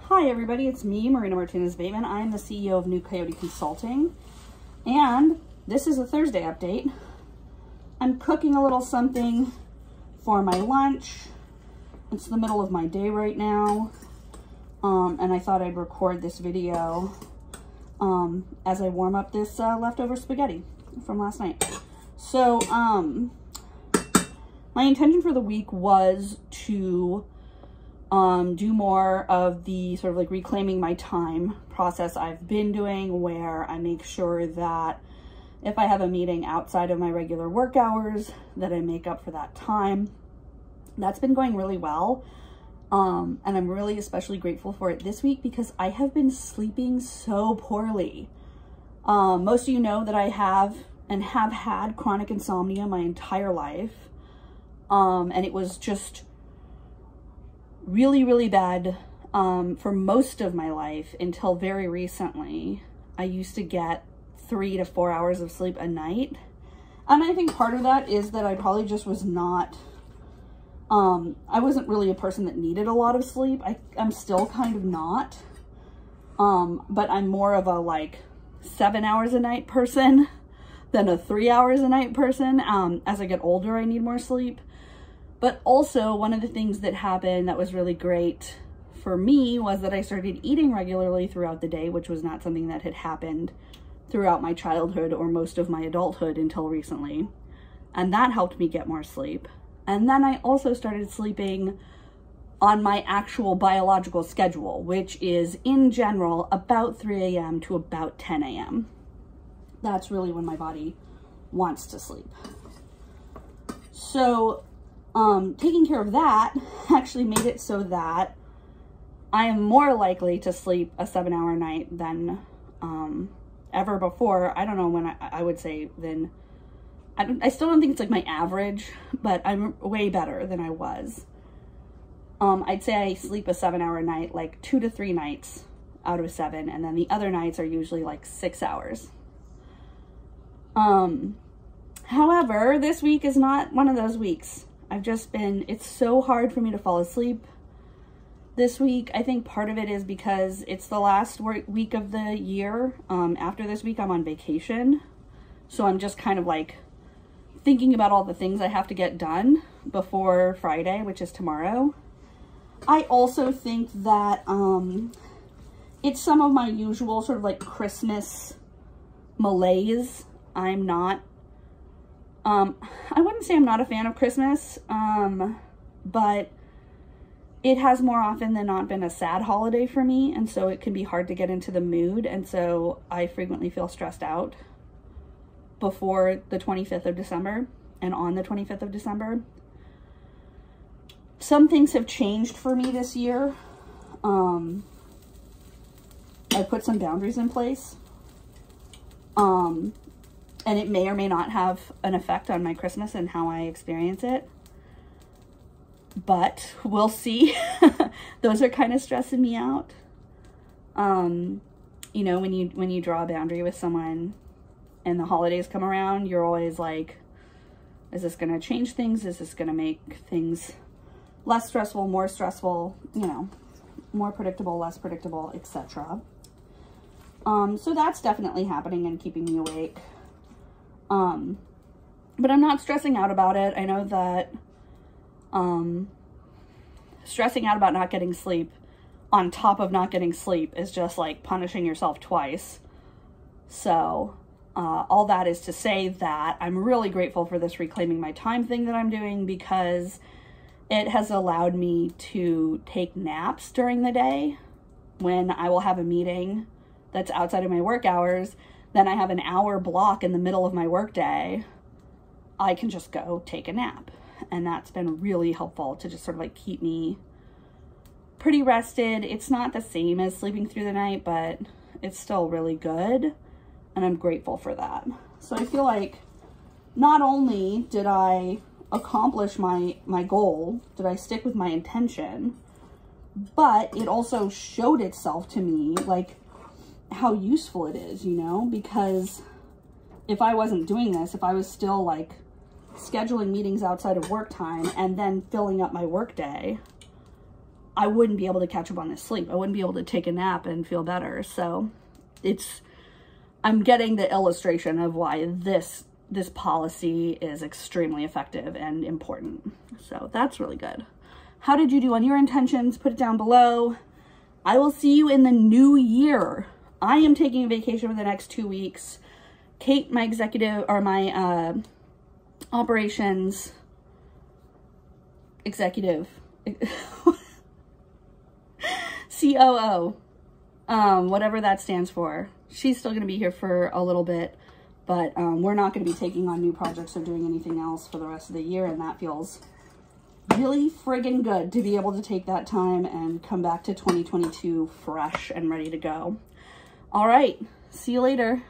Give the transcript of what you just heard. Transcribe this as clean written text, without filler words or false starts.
Hi everybody, it's me, Martinez-Bateman. I'm the CEO of New Coyote Consulting, and this is a Thursday update. I'm cooking a little something for my lunch. It's the middle of my day right now, and I thought I'd record this video as I warm up this leftover spaghetti from last night. So, my intention for the week was to do more of the sort of like reclaiming my time process I've been doing, where I make sure that if I have a meeting outside of my regular work hours, that I make up for that time. That's been going really well. And I'm really especially grateful for it this week because I have been sleeping so poorly. Most of you know that I have and have had chronic insomnia my entire life. And it was just really, really bad for most of my life until very recently. I used to get 3 to 4 hours of sleep a night. And I think part of that is that I probably just was not, I wasn't really a person that needed a lot of sleep. I'm still kind of not, but I'm more of a like 7 hours a night person than a 3 hours a night person. As I get older, I need more sleep. But also, one of the things that happened that was really great for me was that I started eating regularly throughout the day, which was not something that had happened throughout my childhood or most of my adulthood until recently. And that helped me get more sleep. And then I also started sleeping on my actual biological schedule, which is in general about 3 a.m. to about 10 a.m. That's really when my body wants to sleep. So, taking care of that actually made it so that I am more likely to sleep a 7-hour night than ever before. I don't know when I would say than, I still don't think it's like my average, but I'm way better than I was. I'd say I sleep a 7-hour night like 2 to 3 nights out of 7, and then the other nights are usually like 6 hours. However, this week is not one of those weeks. It's so hard for me to fall asleep this week. I think part of it is because it's the last week of the year. After this week, I'm on vacation. So I'm just kind of like thinking about all the things I have to get done before Friday, which is tomorrow. I also think that it's some of my usual sort of like Christmas malaise. I wouldn't say I'm not a fan of Christmas, but it has more often than not been a sad holiday for me, and so it can be hard to get into the mood, and so I frequently feel stressed out before the 25th of December and on the 25th of December. Some things have changed for me this year. I put some boundaries in place. And it may or may not have an effect on my Christmas and how I experience it. But we'll see. Those are kind of stressing me out. You know, when you draw a boundary with someone and the holidays come around, you're always like, is this going to change things? Is this going to make things less stressful, more stressful, you know, more predictable, less predictable, etc. So that's definitely happening and keeping me awake. But I'm not stressing out about it. I know that, stressing out about not getting sleep on top of not getting sleep is just like punishing yourself twice. So, all that is to say that I'm really grateful for this reclaiming my time thing that I'm doing, because it has allowed me to take naps during the day when I will have a meeting that's outside of my work hours. Then I have an hour block in the middle of my workday. I can just go take a nap. And that's been really helpful to just sort of like keep me pretty rested. It's not the same as sleeping through the night, but it's still really good. And I'm grateful for that. So I feel like not only did I accomplish my goal, did I stick with my intention, but it also showed itself to me like how useful it is, you know, because if I wasn't doing this, if I was still like scheduling meetings outside of work time and then filling up my work day, I wouldn't be able to catch up on this sleep. I wouldn't be able to take a nap and feel better. So I'm getting the illustration of why this policy is extremely effective and important. So that's really good. How did you do on your intentions? Put it down below. I will see you in the new year. I am taking a vacation for the next 2 weeks. Kate, my executive, or my operations executive, COO, whatever that stands for. She's still going to be here for a little bit, but we're not going to be taking on new projects or doing anything else for the rest of the year, and that feels really friggin' good to be able to take that time and come back to 2022 fresh and ready to go. All right, see you later.